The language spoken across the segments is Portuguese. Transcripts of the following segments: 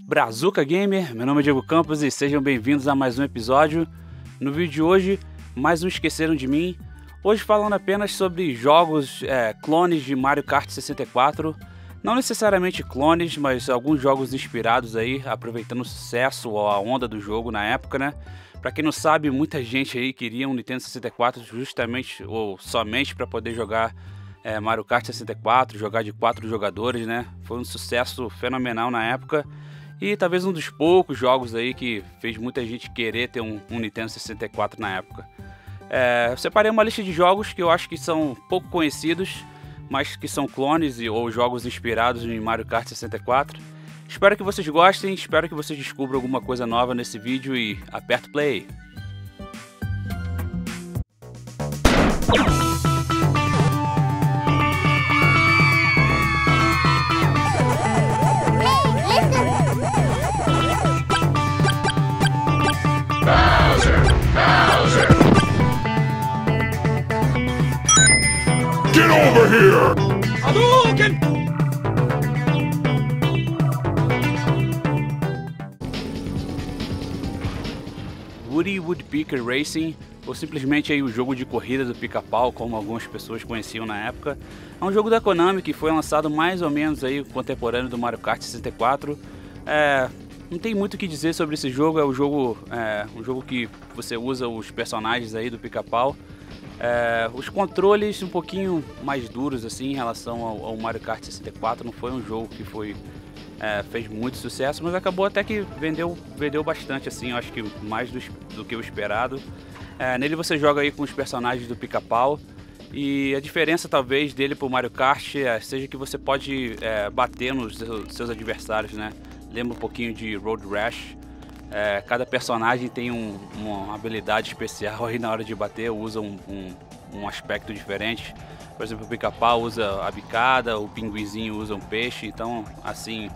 Brazuca Gamer, meu nome é Diego Campos e sejam bem-vindos a mais um episódio. No vídeo de hoje, mais um Esqueceram de Mim. Hoje falando apenas sobre jogos clones de Mario Kart 64. Não necessariamente clones, mas alguns jogos inspirados aí, aproveitando o sucesso ou a onda do jogo na época, né? Pra quem não sabe, muita gente aí queria um Nintendo 64 justamente ou somente para poder jogar Mario Kart 64, jogar de 4 jogadores, né? Foi um sucesso fenomenal na época. E talvez um dos poucos jogos aí que fez muita gente querer ter um Nintendo 64 na época. Eu separei uma lista de jogos que eu acho que são pouco conhecidos, mas que são clones ou jogos inspirados em Mario Kart 64. Espero que vocês gostem, espero que vocês descubram alguma coisa nova nesse vídeo e aperta o play. Get over here! Hadouken! Woody Woodpecker Racing, ou simplesmente aí o jogo de corrida do pica-pau, como algumas pessoas conheciam na época. É um jogo da Konami que foi lançado mais ou menos aí contemporâneo do Mario Kart 64. Não tem muito o que dizer sobre esse jogo, é um jogo que você usa os personagens aí do pica-pau. Os controles um pouquinho mais duros assim em relação ao Mario Kart 64, não foi um jogo que fez muito sucesso, mas acabou até que vendeu bastante assim, eu acho que mais do que o esperado. Nele você joga aí com os personagens do pica-pau e a diferença talvez dele pro Mario Kart seja que você pode bater nos seus adversários, né? Lembra um pouquinho de Road Rash. Cada personagem tem uma habilidade especial aí na hora de bater, usa um aspecto diferente. Por exemplo, o pica-pau usa a bicada, o pinguizinho usa um peixe, então assim,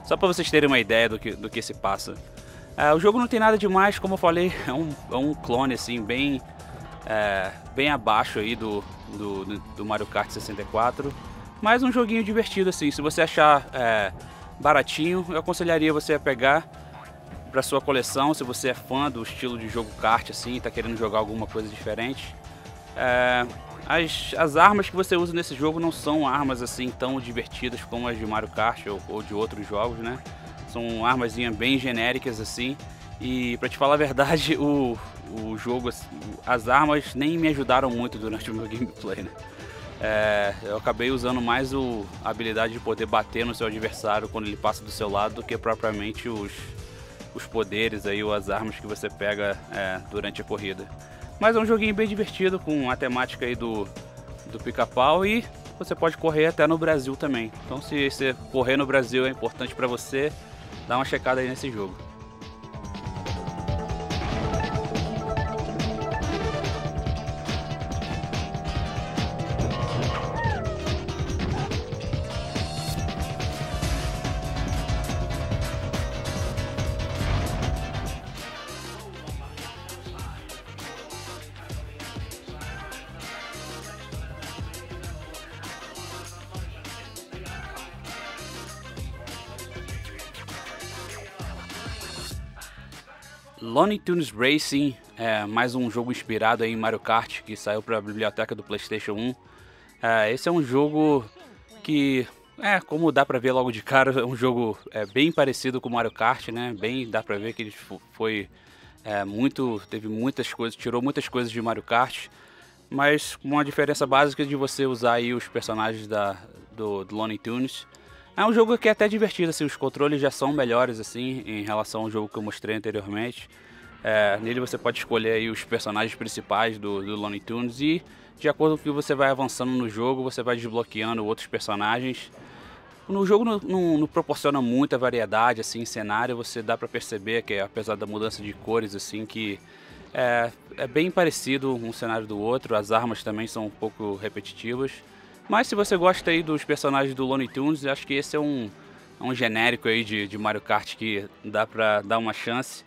só para vocês terem uma ideia do que se passa. O jogo não tem nada demais, como eu falei, é um clone assim, bem abaixo aí do Mario Kart 64, mas um joguinho divertido assim. Se você achar baratinho, eu aconselharia você a pegar para sua coleção, se você é fã do estilo de jogo kart assim, está querendo jogar alguma coisa diferente. As armas que você usa nesse jogo não são armas assim tão divertidas como as de Mario Kart ou de outros jogos, né? São armazinhas bem genéricas assim. E para te falar a verdade, o jogo, as armas nem me ajudaram muito durante o meu gameplay, né? Eu acabei usando mais a habilidade de poder bater no seu adversário quando ele passa do seu lado do que propriamente os poderes aí ou as armas que você pega durante a corrida. Mas é um joguinho bem divertido com a temática aí do pica-pau e você pode correr até no Brasil também. Então se você correr no Brasil é importante para você, dá uma checada aí nesse jogo. Looney Tunes Racing é mais um jogo inspirado em Mario Kart que saiu para a biblioteca do PlayStation 1. Esse é um jogo que, como dá para ver logo de cara, é um jogo bem parecido com Mario Kart, né? Dá para ver que ele teve muitas coisas, tirou muitas coisas de Mario Kart, mas com uma diferença básica de você usar aí os personagens do Looney Tunes. É um jogo que é até divertido, assim, os controles já são melhores assim em relação ao jogo que eu mostrei anteriormente. Nele você pode escolher aí os personagens principais do Looney Tunes e de acordo com o que você vai avançando no jogo, você vai desbloqueando outros personagens. No jogo não proporciona muita variedade assim em cenário, você dá pra perceber que apesar da mudança de cores assim que é bem parecido um cenário do outro, as armas também são um pouco repetitivas. Mas se você gosta aí dos personagens do Looney Tunes, acho que esse é um genérico aí de Mario Kart que dá pra dar uma chance.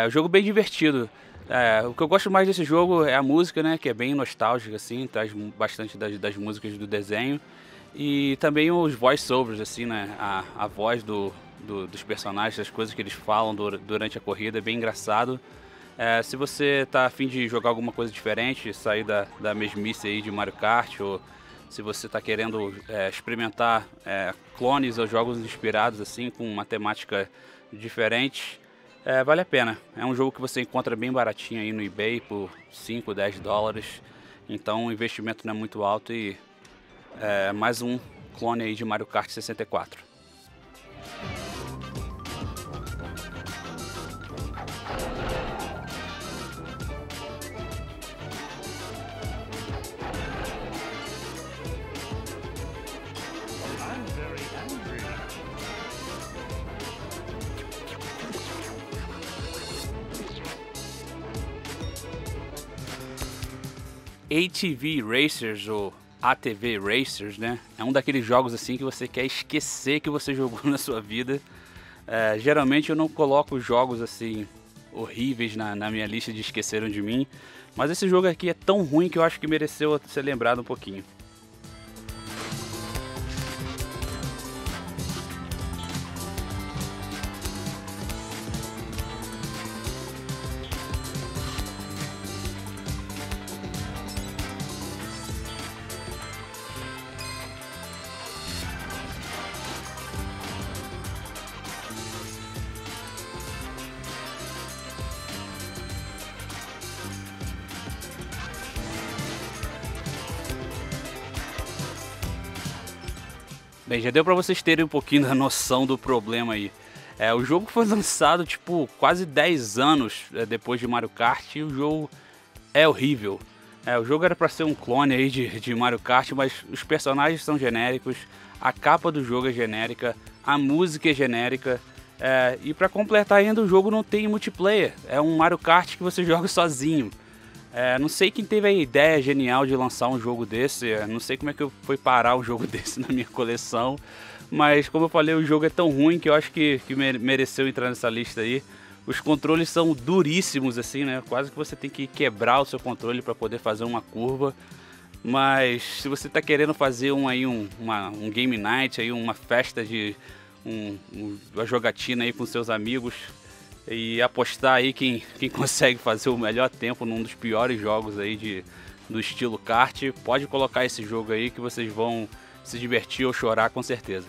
Um jogo bem divertido. O que eu gosto mais desse jogo é a música, né, que é bem nostálgica assim, traz bastante das músicas do desenho. E também os voice-overs, assim, né, a voz do dos personagens, das coisas que eles falam durante a corrida, é bem engraçado. Se você tá a fim de jogar alguma coisa diferente, sair da mesmice aí de Mario Kart, ou se você tá querendo experimentar clones ou jogos inspirados assim, com uma temática diferente, vale a pena. É um jogo que você encontra bem baratinho aí no eBay por 5, 10 dólares. Então o investimento não é muito alto e mais um clone aí de Mario Kart 64. ATV Racers, ou ATV Racers, né? É um daqueles jogos assim que você quer esquecer que você jogou na sua vida. Geralmente eu não coloco jogos assim horríveis na minha lista de esqueceram de mim, mas esse jogo aqui é tão ruim que eu acho que mereceu ser lembrado um pouquinho. Bem, já deu pra vocês terem um pouquinho da noção do problema aí. O jogo foi lançado tipo quase 10 anos depois de Mario Kart e o jogo é horrível. O jogo era pra ser um clone aí de Mario Kart, mas os personagens são genéricos, a capa do jogo é genérica, a música é genérica, e pra completar ainda o jogo não tem multiplayer. É um Mario Kart que você joga sozinho. Não sei quem teve a ideia genial de lançar um jogo desse, não sei como é que eu fui parar um jogo desse na minha coleção, mas como eu falei, o jogo é tão ruim que eu acho que mereceu entrar nessa lista aí. Os controles são duríssimos assim, né? Quase que você tem que quebrar o seu controle para poder fazer uma curva. Mas se você está querendo fazer um game night, aí, uma festa de uma jogatina aí com seus amigos, e apostar aí quem consegue fazer o melhor tempo num dos piores jogos aí do estilo kart, pode colocar esse jogo aí que vocês vão se divertir ou chorar com certeza.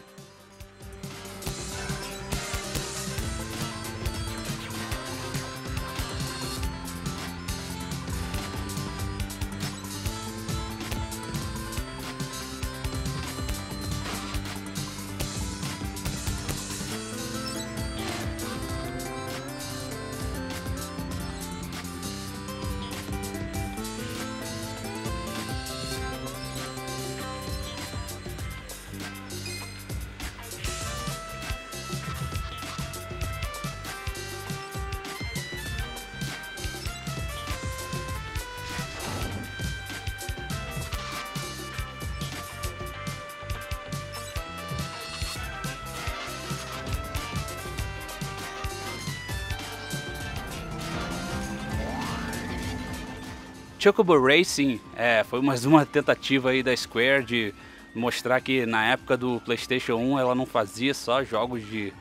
Chocobo Racing foi mais uma tentativa aí da Square de mostrar que na época do PlayStation 1 ela não fazia só jogos de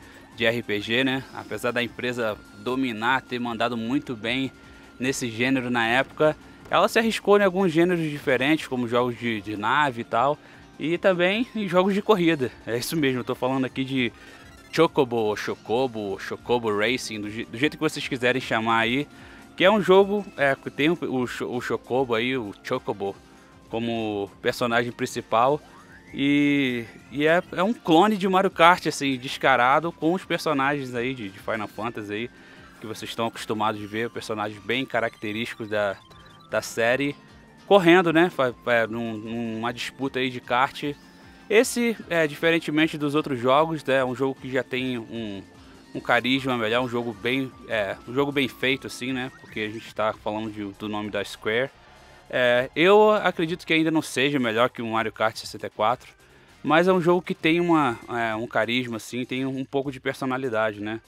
RPG, né? Apesar da empresa dominar, ter mandado muito bem nesse gênero na época, ela se arriscou em alguns gêneros diferentes, como jogos de nave e tal, e também em jogos de corrida. É isso mesmo, eu tô falando aqui de Chocobo, Chocobo Racing, do jeito que vocês quiserem chamar aí. Que é um jogo que tem o Chocobo aí, o Chocobo, como personagem principal. E é um clone de Mario Kart, assim, descarado, com os personagens aí de Final Fantasy aí, que vocês estão acostumados de ver, personagens bem característicos da série, correndo, né, numa disputa aí de kart. Esse, diferentemente dos outros jogos, é um jogo que já tem um carisma melhor, um jogo bem feito assim, né? Porque a gente está falando do nome da Square. Eu acredito que ainda não seja melhor que o Mario Kart 64, mas é um jogo que tem um carisma assim, tem um pouco de personalidade, né?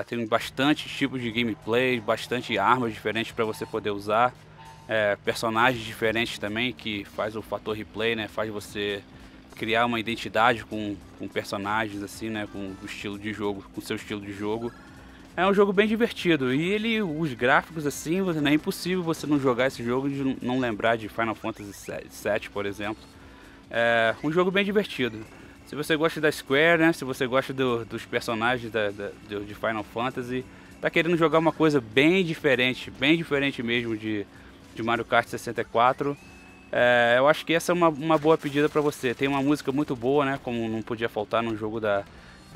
Tem bastante tipos de gameplay, bastante armas diferentes para você poder usar, personagens diferentes também que faz o fator replay, né? Faz você criar uma identidade com personagens assim, né, com o estilo de jogo, com o seu estilo de jogo. É um jogo bem divertido e os gráficos assim, é impossível você não jogar esse jogo e não lembrar de Final Fantasy VII, por exemplo. É um jogo bem divertido. Se você gosta da Square, né, se você gosta dos personagens de Final Fantasy, tá querendo jogar uma coisa bem diferente mesmo de Mario Kart 64, eu acho que essa é uma boa pedida para você. Tem uma música muito boa, né, como não podia faltar num jogo da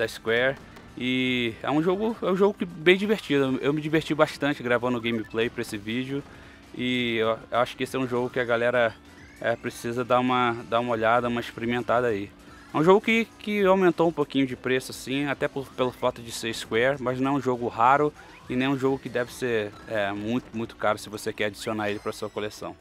Square. E é um jogo bem divertido. Eu me diverti bastante gravando o gameplay para esse vídeo. E eu acho que esse é um jogo que a galera precisa dar uma olhada, uma experimentada aí. É um jogo que aumentou um pouquinho de preço assim, até pelo fato de ser Square, mas não é um jogo raro e nem um jogo que deve ser muito caro se você quer adicionar ele para sua coleção.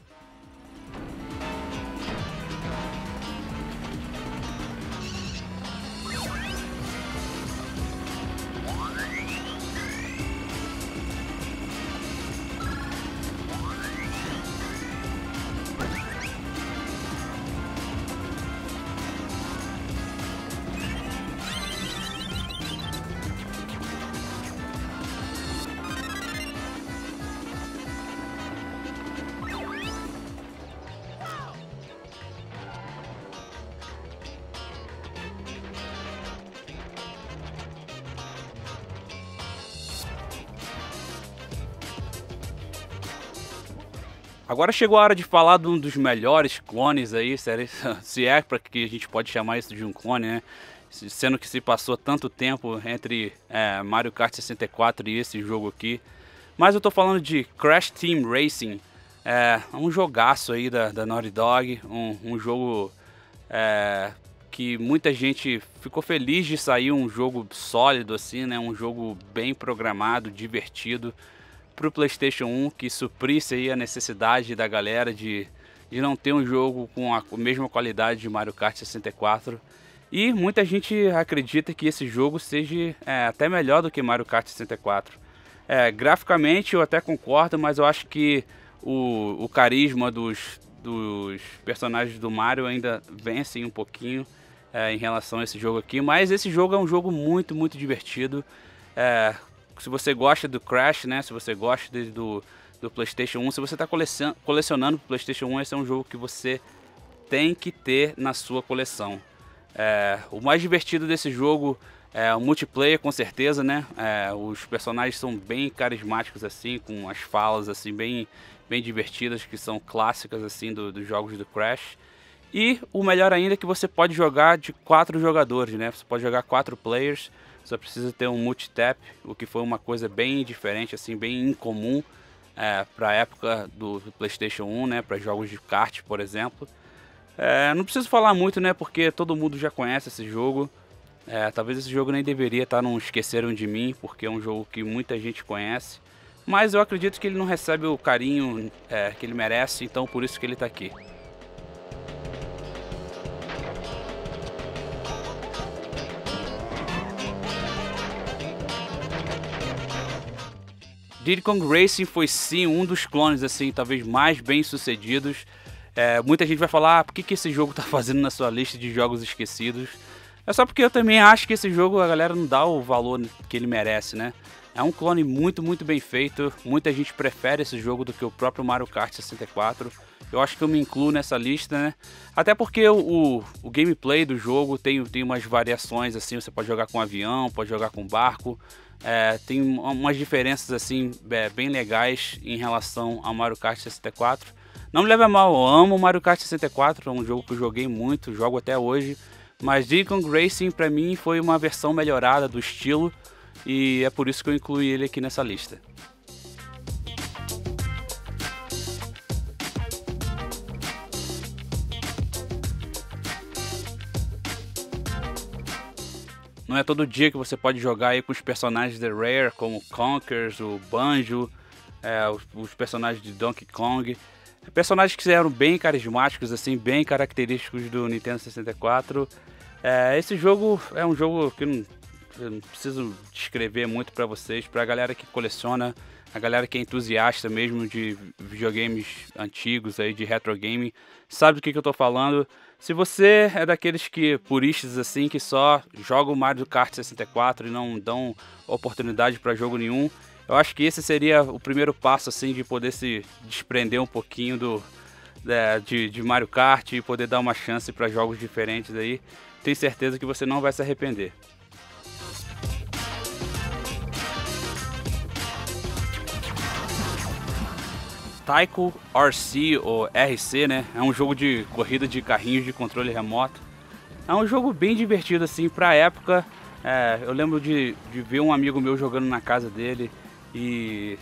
Agora chegou a hora de falar de um dos melhores clones aí, se é para que a gente pode chamar isso de um clone, né? Sendo que se passou tanto tempo entre Mario Kart 64 e esse jogo aqui. Mas eu tô falando de Crash Team Racing, um jogaço aí da Naughty Dog, um jogo que muita gente ficou feliz de sair um jogo sólido assim, né? Um jogo bem programado, divertido, para o PlayStation 1, que suprisse aí a necessidade da galera de não ter um jogo com a mesma qualidade de Mario Kart 64. E muita gente acredita que esse jogo seja até melhor do que Mario Kart 64. Graficamente eu até concordo, mas eu acho que o carisma dos personagens do Mario ainda vence um pouquinho em relação a esse jogo aqui. Mas esse jogo é um jogo muito divertido. Se você gosta do Crash, né? Se você gosta do PlayStation 1, se você está colecionando o PlayStation 1, esse é um jogo que você tem que ter na sua coleção. O mais divertido desse jogo é o multiplayer, com certeza, né? Os personagens são bem carismáticos assim, com as falas assim bem divertidas, que são clássicas assim dos jogos do Crash. E o melhor ainda é que você pode jogar de 4 jogadores, né? Você pode jogar 4 players. Só precisa ter um multitap, o que foi uma coisa bem diferente, assim, bem incomum para a época do PlayStation 1, né? Para jogos de kart, por exemplo. Não preciso falar muito, né? Porque todo mundo já conhece esse jogo. Talvez esse jogo nem deveria estar no Esqueceram de Mim, porque é um jogo que muita gente conhece. Mas eu acredito que ele não recebe o carinho que ele merece, então por isso que ele está aqui. Diddy Kong Racing foi sim um dos clones assim, talvez mais bem sucedidos. Muita gente vai falar, por que esse jogo tá fazendo na sua lista de jogos esquecidos? É só porque eu também acho que esse jogo a galera não dá o valor que ele merece, né? É um clone muito bem feito, muita gente prefere esse jogo do que o próprio Mario Kart 64. Eu acho que eu me incluo nessa lista, né? Até porque o gameplay do jogo tem umas variações assim, você pode jogar com avião, pode jogar com barco. Tem umas diferenças assim bem legais em relação ao Mario Kart 64. Não me leve a mal, eu amo o Mario Kart 64, é um jogo que eu joguei muito, jogo até hoje. Mas Diddy Kong Racing pra mim foi uma versão melhorada do estilo e é por isso que eu incluí ele aqui nessa lista. Não é todo dia que você pode jogar aí com os personagens da Rare, como o Conkers, o Banjo, os personagens de Donkey Kong. Personagens que eram bem carismáticos, assim, bem característicos do Nintendo 64. Esse jogo é um jogo que eu não preciso descrever muito para vocês, para a galera que coleciona, a galera que é entusiasta mesmo de videogames antigos aí, de retro game, sabe do que eu tô falando. Se você é daqueles puristas assim, que só jogam Mario Kart 64 e não dão oportunidade para jogo nenhum, eu acho que esse seria o primeiro passo assim de poder se desprender um pouquinho de Mario Kart e poder dar uma chance para jogos diferentes aí. Tenho certeza que você não vai se arrepender. Taiko RC, ou RC, né? É um jogo de corrida de carrinhos de controle remoto. É um jogo bem divertido assim pra época. Eu lembro de ver um amigo meu jogando na casa dele e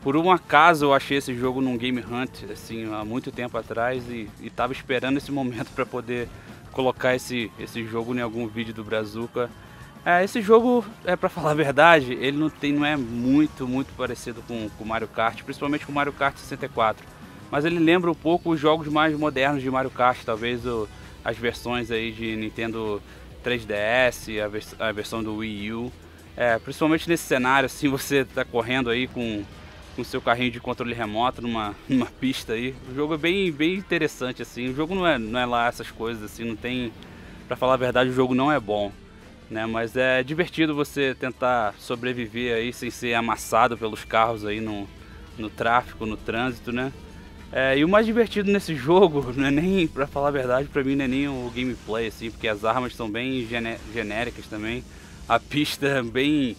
por um acaso eu achei esse jogo num Game Hunt assim há muito tempo atrás e tava esperando esse momento para poder colocar esse jogo em algum vídeo do Brazuca. Esse jogo, pra falar a verdade, ele não é muito parecido com o Mario Kart, principalmente com o Mario Kart 64. Mas ele lembra um pouco os jogos mais modernos de Mario Kart, talvez as versões aí de Nintendo 3DS, a versão do Wii U. Principalmente nesse cenário, assim, você tá correndo aí com seu carrinho de controle remoto numa pista aí. O jogo é bem interessante, assim. O jogo não é lá essas coisas, assim, não tem... Pra falar a verdade, o jogo não é bom, né? Mas é divertido você tentar sobreviver aí sem ser amassado pelos carros aí no tráfego, no trânsito, né? E o mais divertido nesse jogo, não é nem, pra falar a verdade, pra mim não é nem o gameplay, assim, porque as armas são bem genéricas também. A pista é bem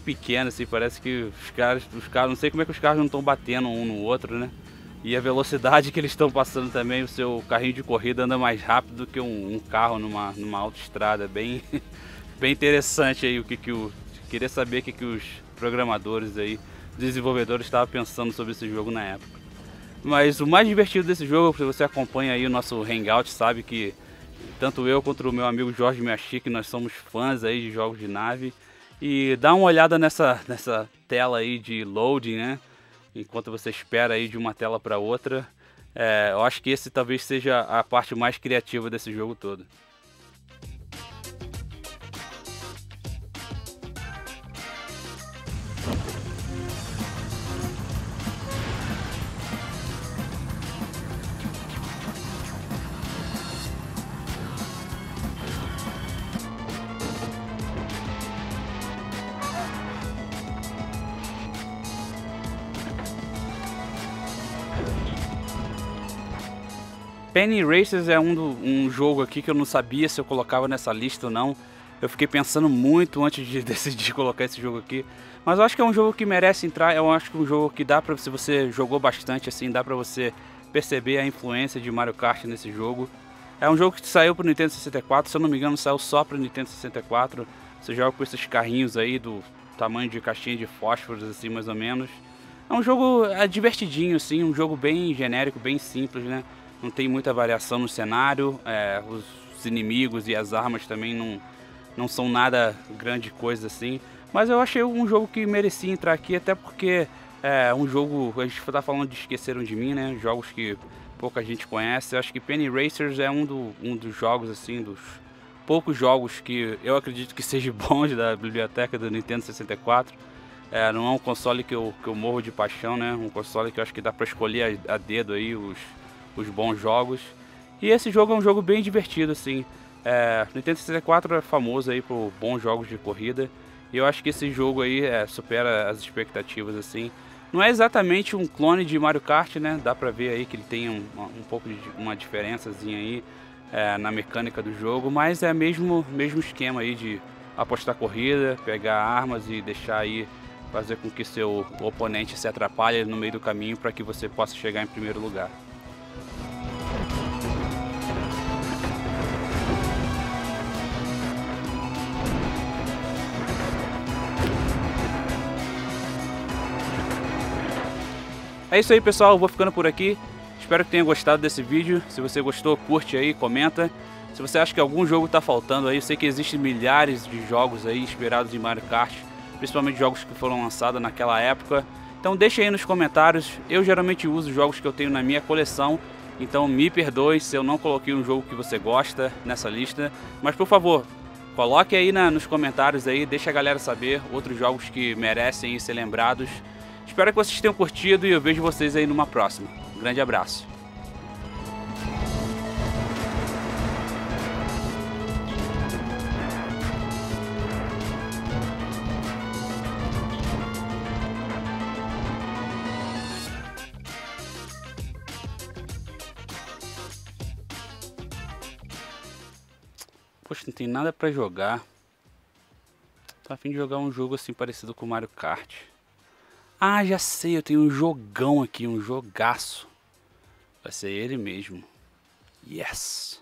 pequena, assim, parece que os caras, não sei como é que os carros não estão batendo um no outro, né? E a velocidade que eles estão passando também, o seu carrinho de corrida anda mais rápido do que um carro numa autoestrada, bem interessante aí queria saber o que os programadores aí, desenvolvedores estavam pensando sobre esse jogo na época. Mas o mais divertido desse jogo, se você acompanha aí o nosso Hangout, sabe que tanto eu quanto o meu amigo Jorge Miyashiki, nós somos fãs aí de jogos de nave. E dá uma olhada nessa tela aí de loading, né? Enquanto você espera aí de uma tela para outra. Eu acho que esse talvez seja a parte mais criativa desse jogo todo. Penny Racers é um jogo aqui que eu não sabia se eu colocava nessa lista ou não. Eu fiquei pensando muito antes de decidir colocar esse jogo aqui. Mas eu acho que é um jogo que merece entrar. Eu acho que é um jogo que dá pra, se você jogou bastante assim, dá pra você perceber a influência de Mario Kart nesse jogo. É um jogo que saiu pro Nintendo 64, se eu não me engano saiu só pro Nintendo 64. Você joga com esses carrinhos aí do tamanho de caixinha de fósforos assim, mais ou menos. É um jogo divertidinho assim, um jogo bem genérico, bem simples, né? Não tem muita variação no cenário, os inimigos e as armas também não são nada grande coisa assim. Mas eu achei um jogo que merecia entrar aqui, até porque um jogo, a gente tá falando de Esqueceram de Mim, né? Jogos que pouca gente conhece. Eu acho que Penny Racers é um dos jogos, assim, dos poucos jogos que eu acredito que seja bons da biblioteca do Nintendo 64. Não é um console que eu morro de paixão, né? Um console que eu acho que dá pra escolher a dedo aí os bons jogos. E esse jogo é um jogo bem divertido, assim. Nintendo 64 é famoso aí por bons jogos de corrida. E eu acho que esse jogo aí supera as expectativas, assim. Não é exatamente um clone de Mario Kart, né? Dá pra ver aí que ele tem um pouco de uma diferençazinha aí na mecânica do jogo. Mas é mesmo esquema aí de apostar corrida, pegar armas e deixar aí, fazer com que seu oponente se atrapalhe no meio do caminho para que você possa chegar em primeiro lugar. É isso aí, pessoal, eu vou ficando por aqui. Espero que tenha gostado desse vídeo. Se você gostou, curte aí, comenta. Se você acha que algum jogo está faltando aí, eu sei que existem milhares de jogos aí inspirados em Mario Kart, principalmente jogos que foram lançados naquela época. Então deixa aí nos comentários. Eu geralmente uso jogos que eu tenho na minha coleção, então me perdoe se eu não coloquei um jogo que você gosta nessa lista. Mas por favor, Coloque aí nos comentários aí, deixa a galera saber outros jogos que merecem ser lembrados. Espero que vocês tenham curtido e eu vejo vocês aí numa próxima. Um grande abraço. Poxa, não tem nada pra jogar. Tô a fim de jogar um jogo assim parecido com o Mario Kart. Ah, já sei, eu tenho um jogão aqui, um jogaço. Vai ser ele mesmo. Yes!